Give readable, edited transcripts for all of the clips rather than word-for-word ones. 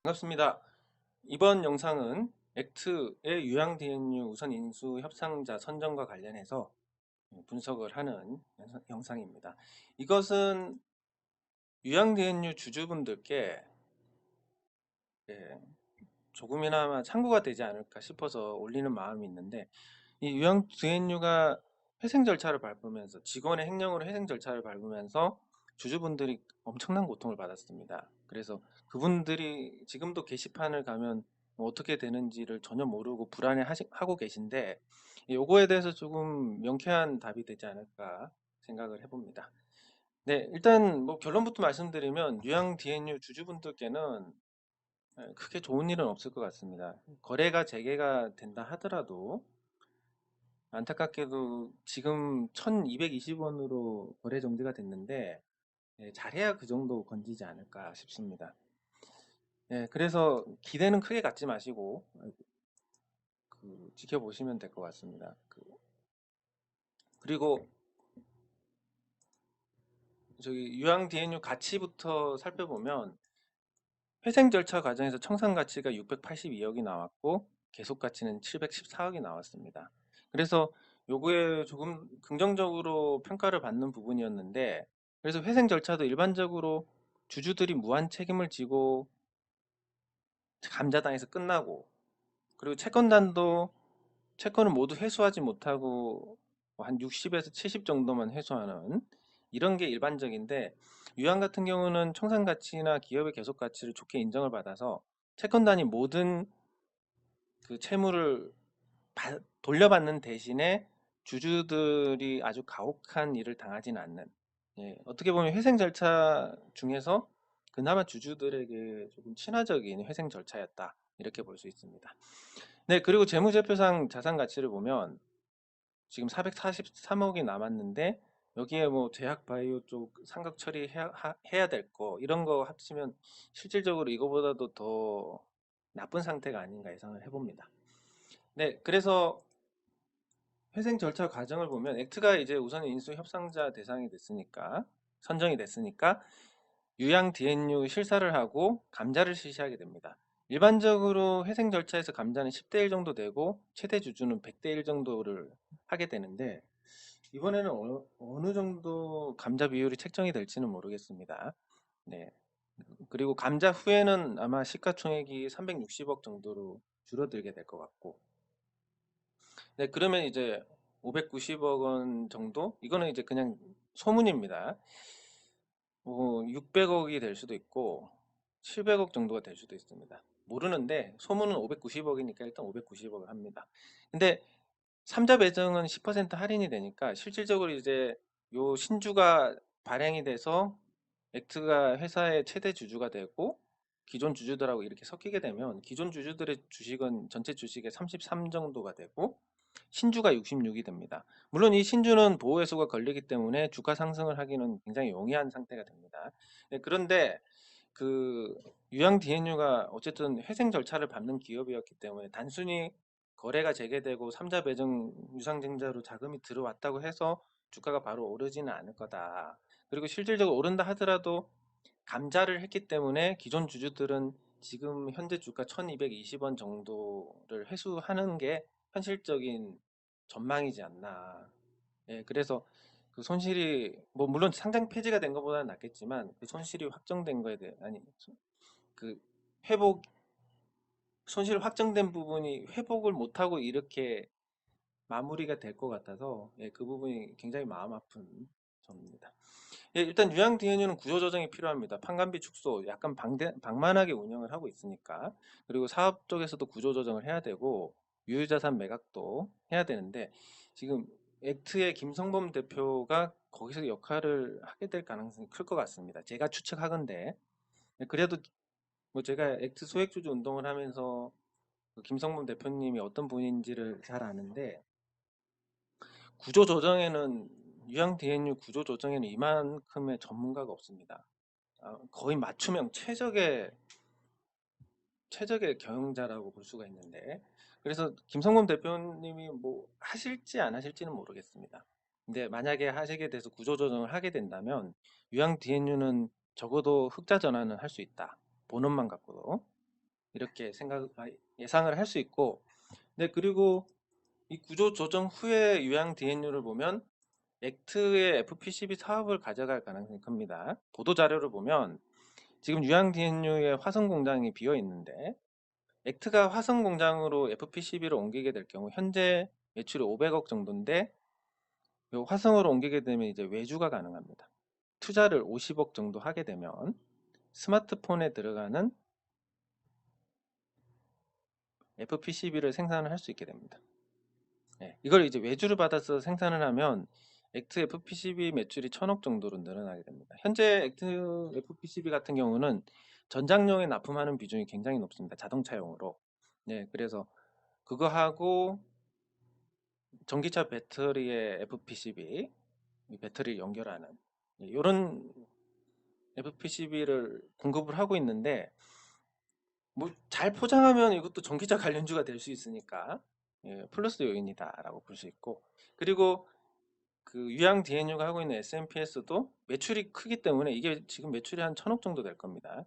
반갑습니다. 이번 영상은 액트의 유양 DNU 우선 인수 협상자 선정과 관련해서 분석을 하는 영상입니다. 이것은 유양 DNU 주주분들께 예, 조금이나마 참고가 되지 않을까 싶어서 올리는 마음이 있는데, 이 유양 DNU가 회생 절차를 밟으면서 직원의 행령으로 회생 절차를 밟으면서 주주분들이 엄청난 고통을 받았습니다. 그래서 그분들이 지금도 게시판을 가면 뭐 어떻게 되는지를 전혀 모르고 불안해하고 계신데, 요거에 대해서 조금 명쾌한 답이 되지 않을까 생각을 해봅니다. 네, 일단 뭐 결론부터 말씀드리면 유양 DNU 주주분들께는 크게 좋은 일은 없을 것 같습니다. 거래가 재개가 된다 하더라도 안타깝게도 지금 1220원으로 거래 정지가 됐는데, 잘해야 그 정도 건지지 않을까 싶습니다. 그래서 기대는 크게 갖지 마시고 지켜보시면 될 것 같습니다. 그리고 저기 유황 DNU 가치부터 살펴보면 회생 절차 과정에서 청산 가치가 682억이 나왔고 계속 가치는 714억이 나왔습니다. 그래서 요거에 조금 긍정적으로 평가를 받는 부분이었는데, 그래서 회생 절차도 일반적으로 주주들이 무한 책임을 지고 감자당에서 끝나고, 그리고 채권단도 채권을 모두 회수하지 못하고 뭐한 60에서 70 정도만 회수하는 이런 게 일반적인데, 유한 같은 경우는 청산 가치나 기업의 계속 가치를 좋게 인정을 받아서 채권단이 모든 그 채무를 돌려받는 대신에 주주들이 아주 가혹한 일을 당하지는 않는, 어떻게 보면 회생 절차 중에서 그나마 주주들에게 조금 친화적인 회생 절차였다, 이렇게 볼 수 있습니다. 네, 그리고 재무제표상 자산 가치를 보면 지금 443억이 남았는데, 여기에 뭐 제약 바이오 쪽 상각 처리해야 될 거 이런 거 합치면 실질적으로 이거보다도 더 나쁜 상태가 아닌가 예상을 해봅니다. 네, 그래서 회생 절차 과정을 보면 액트가 이제 우선 인수 협상자 대상이 됐으니까, 선정이 됐으니까 유양 DNU 실사를 하고 감자를 실시하게 됩니다. 일반적으로 회생 절차에서 감자는 10대 1 정도 되고 최대 주주는 100대 1 정도를 하게 되는데, 이번에는 어느 정도 감자 비율이 책정이 될지는 모르겠습니다. 네. 그리고 감자 후에는 아마 시가총액이 360억 정도로 줄어들게 될 것 같고, 네, 그러면 이제 590억 원 정도? 이거는 이제 그냥 소문입니다. 600억이 될 수도 있고 700억 정도가 될 수도 있습니다. 모르는데 소문은 590억이니까 일단 590억을 합니다. 근데 삼자 배정은 10% 할인이 되니까 실질적으로 이제 요 신주가 발행이 돼서 액트가 회사의 최대 주주가 되고 기존 주주들하고 이렇게 섞이게 되면 기존 주주들의 주식은 전체 주식의 33 정도가 되고 신주가 66이 됩니다. 물론 이 신주는 보호회수가 걸리기 때문에 주가 상승을 하기는 굉장히 용이한 상태가 됩니다. 그런데 그 유양 DNU가 어쨌든 회생 절차를 밟는 기업이었기 때문에 단순히 거래가 재개되고 삼자 배정 유상증자로 자금이 들어왔다고 해서 주가가 바로 오르지는 않을 거다. 그리고 실질적으로 오른다 하더라도 감자를 했기 때문에 기존 주주들은 지금 현재 주가 1220원 정도를 회수하는 게 현실적인 전망이지 않나. 그래서 그 손실이 뭐 물론 상장 폐지가 된 것보다는 낫겠지만 그 손실이 확정된 거에 대해, 아니, 그 회복 손실 확정된 부분이 회복을 못하고 이렇게 마무리가 될 것 같아서, 그 부분이 굉장히 마음 아픈 점입니다. 일단 유양 DNU는 구조 조정이 필요합니다. 판관비 축소, 약간 방만하게 운영을 하고 있으니까. 그리고 사업 쪽에서도 구조 조정을 해야 되고 유효자산 매각도 해야 되는데, 지금 액트의 김성범 대표가 거기서 역할을 하게 될 가능성이 클 것 같습니다. 제가 추측하건데. 그래도 뭐 제가 액트 소액주주 운동을 하면서 그 김성범 대표님이 어떤 분인지를 잘 아는데, 구조 조정에는 유양 DNU 구조 조정에는 이만큼의 전문가가 없습니다. 거의 맞춤형 최적의 경영자라고 볼 수가 있는데, 그래서 김성범 대표님이 뭐 하실지 안 하실지는 모르겠습니다. 근데 만약에 하시게 돼서 구조 조정을 하게 된다면, 유양 DNU는 적어도 흑자 전환은 할 수 있다. 본업만 갖고도. 이렇게 예상을 할 수 있고, 네, 그리고 이 구조 조정 후에 유양 DNU를 보면 액트의 FPCB 사업을 가져갈 가능성이 큽니다. 보도 자료를 보면 지금 유양 DNU의 화성 공장이 비어 있는데, 액트가 화성 공장으로 FPCB를 옮기게 될 경우 현재 매출이 500억 정도인데, 요 화성으로 옮기게 되면 이제 외주가 가능합니다. 투자를 50억 정도 하게 되면 스마트폰에 들어가는 FPCB를 생산을 할 수 있게 됩니다. 네, 이걸 이제 외주를 받아서 생산을 하면 액트 FPCB 매출이 1000억 정도로 늘어나게 됩니다. 현재 액트 FPCB 같은 경우는 전장용에 납품하는 비중이 굉장히 높습니다. 자동차용으로. 네, 그래서 그거하고 전기차 배터리의 FPCB, 배터리를 연결하는 이런 FPCB를 공급을 하고 있는데, 뭐 잘 포장하면 이것도 전기차 관련주가 될 수 있으니까 플러스 요인이다라고 볼 수 있고, 그리고 그 유양 DNU가 하고 있는 SMPS도 매출이 크기 때문에 이게 지금 매출이 한 1000억 정도 될 겁니다.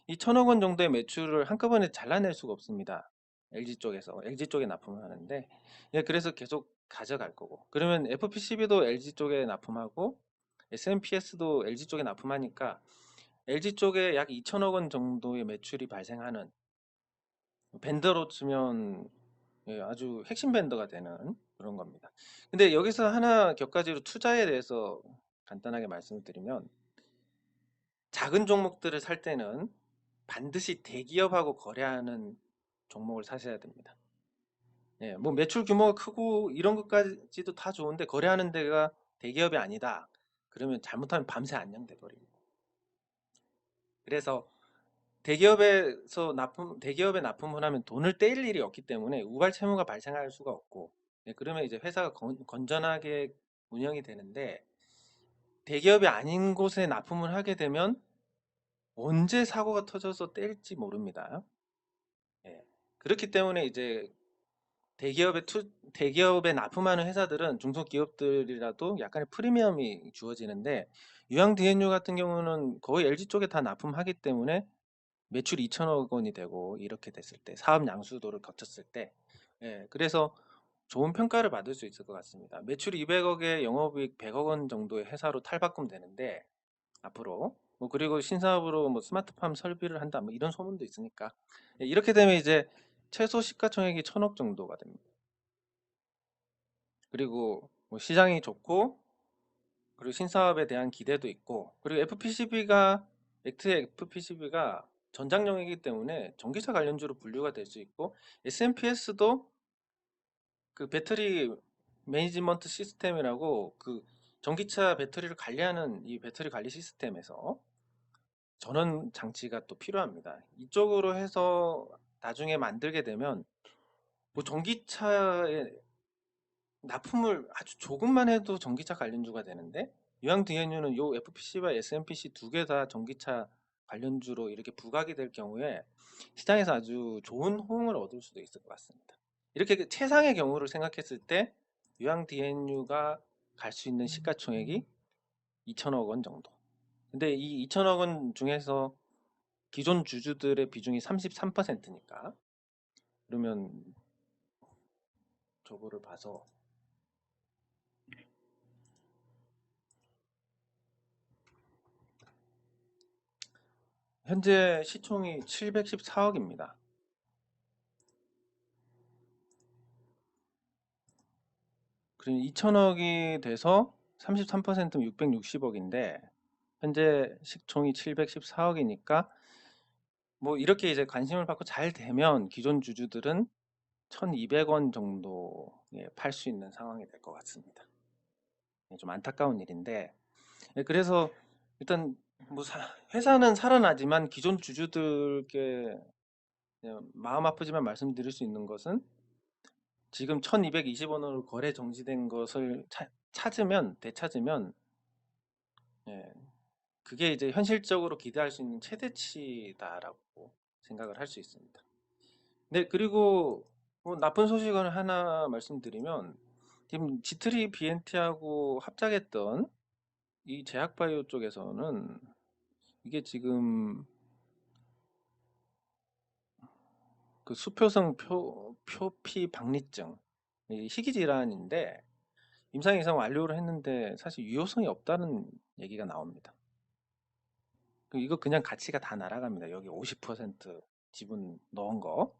이 1000억 원 정도의 매출을 한꺼번에 잘라낼 수가 없습니다. LG 쪽에 납품을 하는데, 그래서 계속 가져갈 거고, 그러면 FPCB도 LG 쪽에 납품하고 SMPS도 LG 쪽에 납품하니까 LG 쪽에 약 2천억 원 정도의 매출이 발생하는, 벤더로 치면 아주 핵심 벤더가 되는 그런 겁니다. 근데 여기서 하나 격가지로 투자에 대해서 간단하게 말씀을 드리면, 작은 종목들을 살 때는 반드시 대기업하고 거래하는 종목을 사셔야 됩니다. 뭐 매출 규모가 크고 이런 것까지도 다 좋은데 거래하는 데가 대기업이 아니다, 그러면 잘못하면 밤새 안녕돼 버립니다. 그래서 대기업에 납품을 하면 돈을 떼일 일이 없기 때문에 우발 채무가 발생할 수가 없고, 그러면 이제 회사가 건전하게 운영이 되는데, 대기업이 아닌 곳에 납품을 하게 되면 언제 사고가 터져서 떼일지 모릅니다. 예. 그렇기 때문에 이제 대기업에 납품하는 회사들은 중소기업들이라도 약간의 프리미엄이 주어지는데, 유양 DNU 같은 경우는 거의 LG 쪽에 다 납품하기 때문에 매출이 2천억 원이 되고, 이렇게 됐을 때 사업 양수도를 거쳤을 때, 그래서 좋은 평가를 받을 수 있을 것 같습니다. 매출이 200억에 영업이익 100억 원 정도의 회사로 탈바꿈 되는데, 앞으로 뭐 그리고 신사업으로 뭐 스마트팜 설비를 한다, 뭐 이런 소문도 있으니까, 이렇게 되면 이제 최소 시가총액이 1000억 정도가 됩니다. 그리고 뭐 시장이 좋고, 그리고 신사업에 대한 기대도 있고, 그리고 액트의 FPCB가 전장용이기 때문에 전기차 관련주로 분류가 될 수 있고, SMPS도 그 배터리 매니지먼트 시스템이라고, 그 전기차 배터리를 관리하는 이 배터리 관리 시스템에서 전원 장치가 또 필요합니다. 이쪽으로 해서 나중에 만들게 되면 뭐 전기차에 납품을 아주 조금만 해도 전기차 관련주가 되는데, 유양 DNU는 요 FPC와 SMPC 두 개 다 전기차 관련주로 이렇게 부각이 될 경우에 시장에서 아주 좋은 호응을 얻을 수도 있을 것 같습니다. 이렇게 최상의 경우를 생각했을 때 유양 DNU가 갈 수 있는 시가총액이 2천억 원 정도. 근데 이 2천억 원 중에서 기존 주주들의 비중이 33%니까, 그러면 저거를 봐서 현재 시총이 714억입니다. 그럼 2천억이 돼서 33%면 660억인데 현재 시총이 714억이니까, 뭐 이렇게 이제 관심을 받고 잘 되면 기존 주주들은 1200원 정도에 팔 수 있는 상황이 될 것 같습니다. 좀 안타까운 일인데, 그래서 일단 뭐 회사는 살아나지만 기존 주주들께 마음 아프지만 말씀드릴 수 있는 것은, 지금 1220원으로 거래 정지된 것을 되찾으면, 예, 그게 이제 현실적으로 기대할 수 있는 최대치다라고 생각을 할 수 있습니다. 네, 그리고 뭐 나쁜 소식을 하나 말씀드리면, 지금 지트리 BNT하고 합작했던 이 제약바이오 쪽에서는 이게 지금 그 수표성 표피 박리증, 이 희귀 질환인데 임상 이상 완료를 했는데 사실 유효성이 없다는 얘기가 나옵니다. 이거 그냥 가치가 다 날아갑니다. 여기 50% 지분 넣은 거.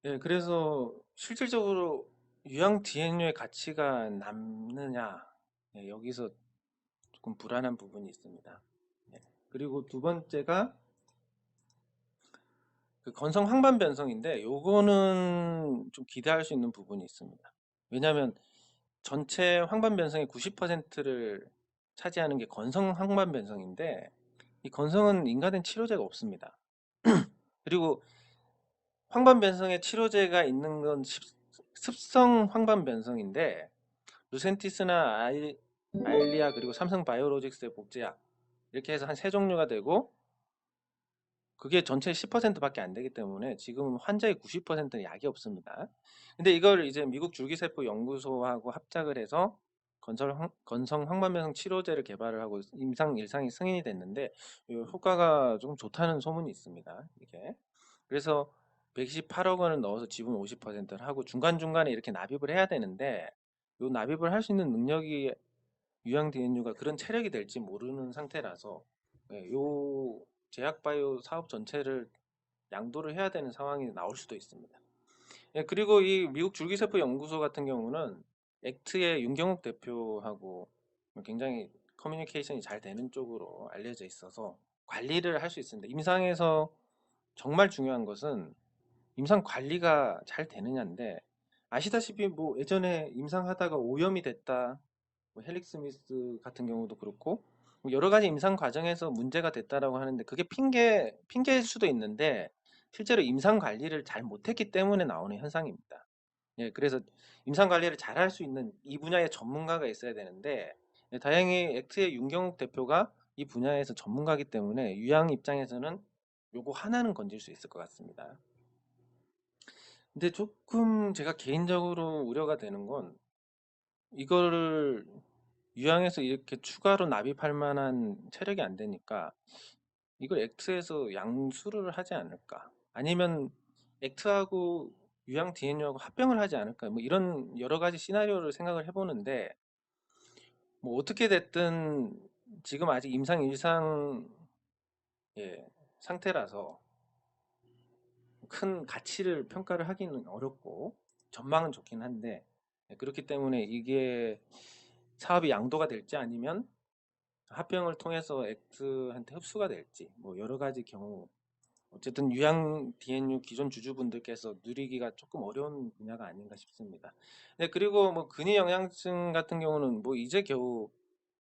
예, 그래서 실질적으로 유형 DNA의 가치가 남느냐, 예, 여기서 조금 불안한 부분이 있습니다. 예, 그리고 두 번째가 그 건성 황반 변성인데 요거는 좀 기대할 수 있는 부분이 있습니다. 왜냐하면 전체 황반 변성의 90%를 차지하는 게 건성 황반 변성인데 이 건성은 인가된 치료제가 없습니다. 그리고 황반 변성에 치료제가 있는 건 습성 황반 변성인데 루센티스나 아일리아 그리고 삼성 바이오로직스의 복제약 이렇게 해서 한 세 종류가 되고 그게 전체 10%밖에 안 되기 때문에 지금 환자의 90%는 약이 없습니다. 근데 이걸 이제 미국 줄기세포 연구소하고 합작을 해서 건성 항반변성 치료제를 개발을 하고 임상 일상이 승인이 됐는데 이 효과가 조금 좋다는 소문이 있습니다. 이게 그래서 128억 원을 넣어서 지분 50%를 하고 중간중간에 이렇게 납입을 해야 되는데 이 납입을 할 수 있는 능력이 유양 DNU가 그런 체력이 될지 모르는 상태라서 요 제약바이오 사업 전체를 양도를 해야 되는 상황이 나올 수도 있습니다. 예, 그리고 이 미국 줄기세포 연구소 같은 경우는 액트의 윤경욱 대표하고 굉장히 커뮤니케이션이 잘 되는 쪽으로 알려져 있어서 관리를 할 수 있습니다. 임상에서 정말 중요한 것은 임상 관리가 잘 되느냐인데 아시다시피 뭐 예전에 임상하다가 오염이 됐다 뭐 헬릭스 미스 같은 경우도 그렇고 뭐 여러 가지 임상 과정에서 문제가 됐다라고 하는데 그게 핑계일 수도 있는데 실제로 임상 관리를 잘 못했기 때문에 나오는 현상입니다. 예, 그래서 임상 관리를 잘 할 수 있는 이 분야의 전문가가 있어야 되는데 예, 다행히 액트의 윤경욱 대표가 이 분야에서 전문가이기 때문에 유양 입장에서는 요거 하나는 건질 수 있을 것 같습니다. 근데 조금 제가 개인적으로 우려가 되는 건 이거를 유양에서 이렇게 추가로 납입할 만한 체력이 안 되니까 이걸 액트에서 양수를 하지 않을까? 아니면 액트하고 유양 DNU하고 합병을 하지 않을까? 뭐 이런 여러 가지 시나리오를 생각을 해보는데 뭐 어떻게 됐든 지금 아직 임상 일상 예, 상태라서 큰 가치를 평가를 하기는 어렵고 전망은 좋긴 한데 예, 그렇기 때문에 이게 사업이 양도가 될지 아니면 합병을 통해서 엑스한테 흡수가 될지 뭐 여러 가지 경우 어쨌든 유양 DNU 기존 주주분들께서 누리기가 조금 어려운 분야가 아닌가 싶습니다. 네, 그리고 뭐 근위 영양증 같은 경우는 뭐 이제 겨우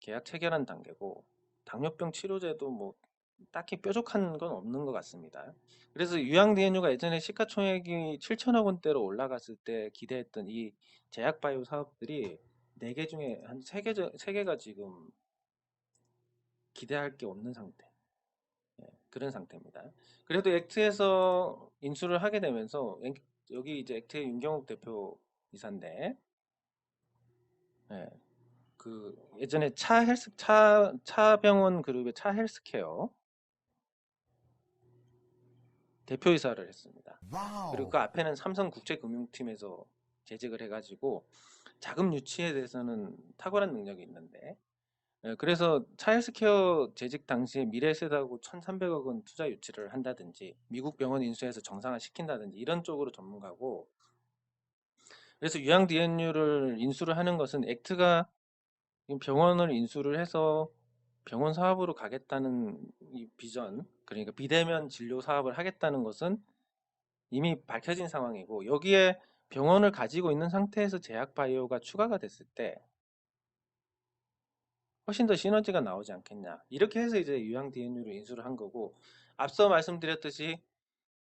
계약 체결한 단계고 당뇨병 치료제도 뭐 딱히 뾰족한 건 없는 것 같습니다. 그래서 유양 DNU가 예전에 시가총액이 7천억 원대로 올라갔을 때 기대했던 이 제약바이오 사업들이 4개 중에 한 3개가 지금 기대할 게 없는 상태. 예, 그런 상태입니다. 그래도 액트에서 인수를 하게 되면서 여기 이제 액트의 윤경욱 대표 이사인데 예, 그 예전에 차병원 그룹의 차 헬스케어 대표이사를 했습니다. 그리고 그 앞에는 삼성국제금융팀에서 재직을 해가지고 자금 유치에 대해서는 탁월한 능력이 있는데 예, 그래서 차일스케어 재직 당시에 미래에셋하고 1,300억 원 투자 유치를 한다든지 미국 병원 인수해서 정상화 시킨다든지 이런 쪽으로 전문가고 그래서 유양 DNU를 인수를 하는 것은 액트가 병원을 인수를 해서 병원 사업으로 가겠다는 이 비전 그러니까 비대면 진료 사업을 하겠다는 것은 이미 밝혀진 상황이고 여기에 병원을 가지고 있는 상태에서 제약바이오가 추가가 됐을 때 훨씬 더 시너지가 나오지 않겠냐. 이렇게 해서 이제 유양 DNU를 인수를 한 거고 앞서 말씀드렸듯이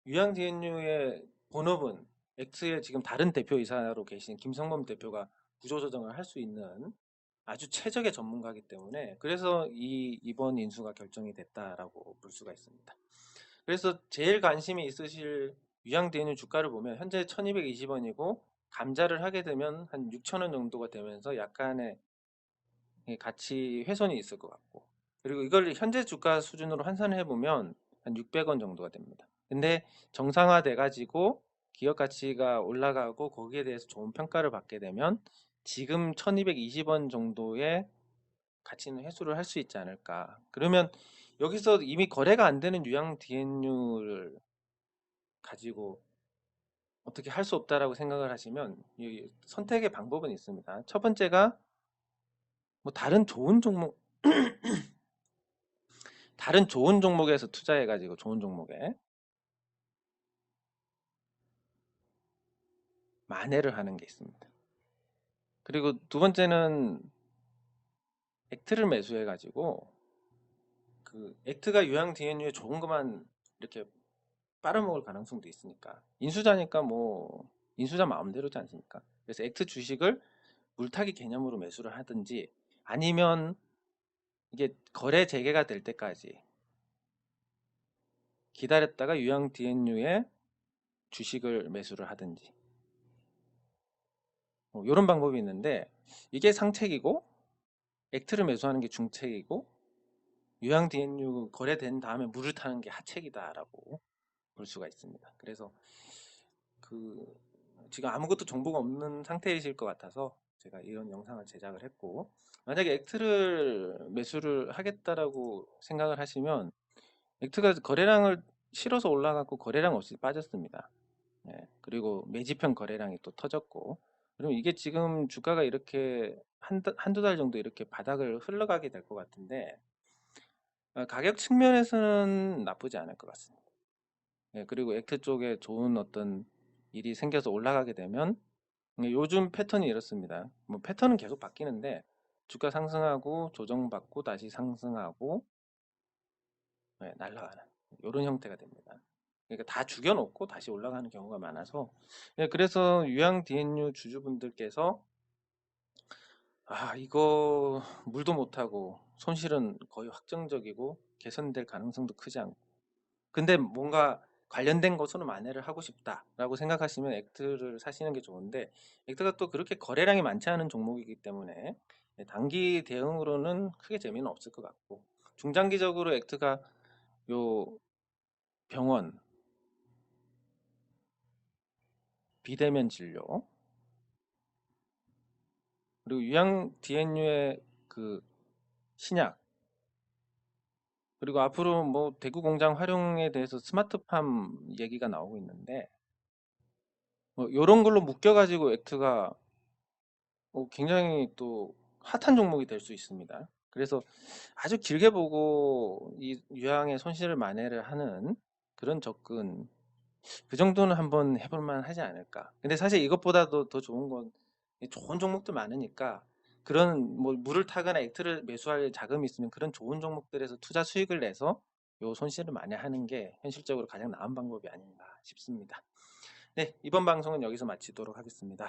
유양 DNU의 본업은 엑스의 지금 다른 대표이사로 계신 김성범 대표가 구조조정을 할 수 있는 아주 최적의 전문가이기 때문에 그래서 이번 인수가 결정이 됐다라고 볼 수가 있습니다. 그래서 제일 관심이 있으실 유양 DNU 주가를 보면 현재 1220원이고 감자를 하게 되면 한 6,000원 정도가 되면서 약간의 가치 훼손이 있을 것 같고 그리고 이걸 현재 주가 수준으로 환산을 해보면 한 600원 정도가 됩니다. 근데 정상화돼 가지고 기업 가치가 올라가고 거기에 대해서 좋은 평가를 받게 되면 지금 1220원 정도의 가치는 회수를 할 수 있지 않을까. 그러면 여기서 이미 거래가 안 되는 유양 DNU를 가지고 어떻게 할 수 없다라고 생각을 하시면 이 선택의 방법은 있습니다. 첫 번째가 뭐 다른 좋은 종목에서 투자해 가지고 좋은 종목에 만회를 하는 게 있습니다. 그리고 두 번째는 액트를 매수해 가지고 그 액트가 유양 DNU에 좋은 것만 이렇게 빨아먹을 가능성도 있으니까 인수자니까 뭐 인수자 마음대로지 않습니까? 그래서 액트 주식을 물타기 개념으로 매수를 하든지 아니면 이게 거래 재개가 될 때까지 기다렸다가 유양 DNU에 주식을 매수를 하든지 이런 방법이 있는데 이게 상책이고 액트를 매수하는 게 중책이고 유양 DNU 거래된 다음에 물을 타는 게 하책이다라고 볼 수가 있습니다. 그래서 그 지금 아무것도 정보가 없는 상태이실 것 같아서 제가 이런 영상을 제작을 했고 만약에 액트를 매수를 하겠다라고 생각을 하시면 액트가 거래량을 실어서 올라갔고 거래량 없이 빠졌습니다. 예, 그리고 매집형 거래량이 또 터졌고 그럼 이게 지금 주가가 이렇게 한두 달 정도 이렇게 바닥을 흘러가게 될 것 같은데 가격 측면에서는 나쁘지 않을 것 같습니다. 예, 그리고 액트 쪽에 좋은 어떤 일이 생겨서 올라가게 되면 요즘 패턴이 이렇습니다. 뭐 패턴은 계속 바뀌는데 주가 상승하고 조정받고 다시 상승하고 날아가는 이런 형태가 됩니다. 그러니까 다 죽여놓고 다시 올라가는 경우가 많아서 그래서 유양 DNU 주주분들께서 이거 물도 못하고 손실은 거의 확정적이고 개선될 가능성도 크지 않고 근데 뭔가 관련된 것으로 만회를 하고 싶다라고 생각하시면 액트를 사시는 게 좋은데 액트가 또 그렇게 거래량이 많지 않은 종목이기 때문에 단기 대응으로는 크게 재미는 없을 것 같고 중장기적으로 액트가 요 병원, 비대면 진료 그리고 유양 DNU의 그 신약 그리고 앞으로 뭐 대구 공장 활용에 대해서 스마트팜 얘기가 나오고 있는데 뭐 이런 걸로 묶여가지고 액트가 굉장히 또 핫한 종목이 될 수 있습니다. 그래서 아주 길게 보고 이 유양의 손실을 만회를 하는 그런 접근 그 정도는 한번 해볼 만하지 않을까. 근데 사실 이것보다도 더 좋은 건 좋은 종목도 많으니까 그런 뭐 물을 타거나 액트를 매수할 자금이 있으면 그런 좋은 종목들에서 투자 수익을 내서 요 손실을 만회하는 게 현실적으로 가장 나은 방법이 아닌가 싶습니다. 네, 이번 방송은 여기서 마치도록 하겠습니다.